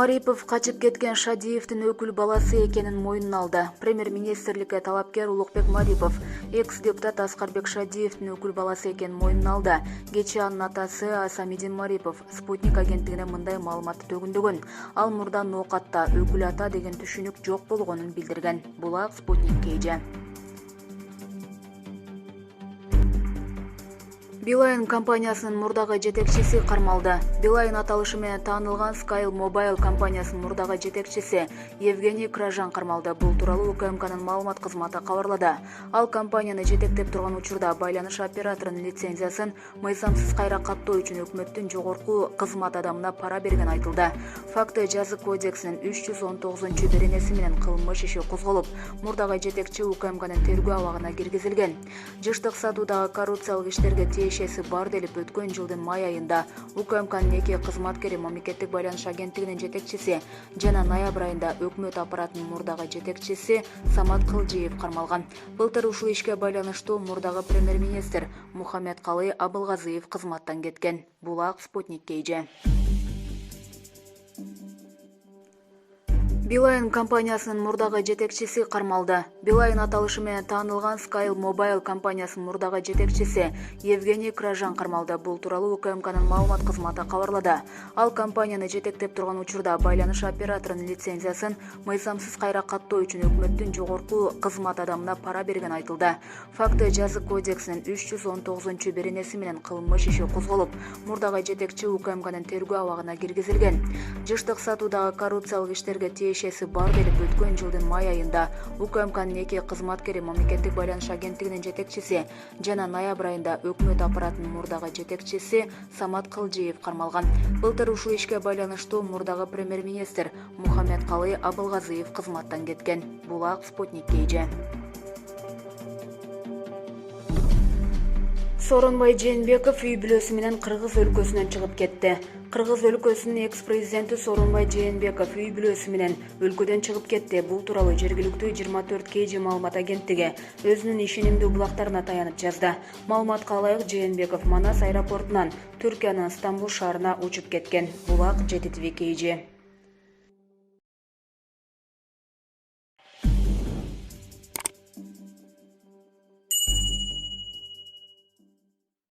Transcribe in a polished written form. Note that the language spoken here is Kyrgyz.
Марипов качып кеткен Шадиевдин өкүл баласы экенин мойнуна алды. Премьер-министрликке талапкер Улукбек Марипов экс-депутат Аскарбек Шадиевдин өкүл баласы экенин мойнуна алды. Кечээ анын атасы Асамидин Марипов Спутник агенттигине мындай маалыматты төгүндөгөн. Ал мурда ноокатта өкүл ата деген түшүнүк жок болгонун билдирген. Булак Спутник KG. Билайн компаниясынын мурдагы жетекчиси кармалды. Билайн аталышы менен таанылган Sky Mobile компаниясынын мурдагы жетекчиси Евгений Кражан кармалды. Бул тууралуу УКМКнын маалымат кызматы кабарлады. Ал компанияны жетектеп турган учурда байланыш операторунун лицензиясын мыйзамсыз кайра каттоо үчүн өкмөттүн жогорку кызмат адамына пара берген айтылды. Факты жазык кодексинин 319-беренеси менен кылмыш иши козголуп, мурдагы жетекчи УКМКнын тергөө абагына киргизилген. Жыштык сатуудагы коррупциялык иштерге бар делип өткөн жылдын май айында УКМКнын эки кызматкери мамлекеттик байланыш агенттигинин жетекчиси жана ноябрь айында өкмөт аппаратынын мурдагы жетекчиси Самат Кылжиев кармалган. Былтыр ушул ишке байланыштуу мурдагы премьер-министр Мухаммедкалый Абылгазыев кызматтан кеткен. Булак Спутник KG. Билайн компаниясынын мурдагы жетекчиси кармалды. Билайн аталышы менен таанылган Sky Mobile компаниясынын мурдагы жетекчиси Евгений Кражан кармалды. Бул тууралуу УКМКнын маалымат кызматы кабарлады. Ал компанияны жетектеп турган учурда байланыш операторунун лицензиясын мыйзамсыз кайра каттоо үчүн өкмөттүн жогорку кызмат адамына пара берген айтылды. Факты жазык кодексинин 319-беренеси менен кылмыш иши козголуп, мурдагы жетекчи УКМКнын тергөө абагына киргизилген. Жыштык сатуудагы коррупциялык иштерге бар делип өткөн жылдын май айында УКМКнын эки кызматкери мамлекеттик байланыш агенттигинин жетекчиси жана ноябрь айында өкмөт аппаратынын мурдагы жетекчиси Самат Кылжиев кармалган. Былтыр ушул ишке байланыштуу мурдагы премьер-министр Мухаммедкалый Абылгазыев кызматтан кеткен. Булак Спутник KG. Сооронбай Жээнбеков үй бүлөсү менен Кыргыз өлкөсүнөн чыгып кетти. Кыргыз өлкөсүнүн экс-президенти Сооронбай Жээнбеков үй бүлөсү менен өлкөдөн чыгып кетти. Бул тууралуу жергиликтүү 24 KG маалымат агенттиги өзүнүн ишенимдүү булактарына таянып жазды. Маалыматка ылайык, Жээнбеков Манас аэропортунан Түркиянын Стамбул шаарына учуп кеткен. Булак JTV KG.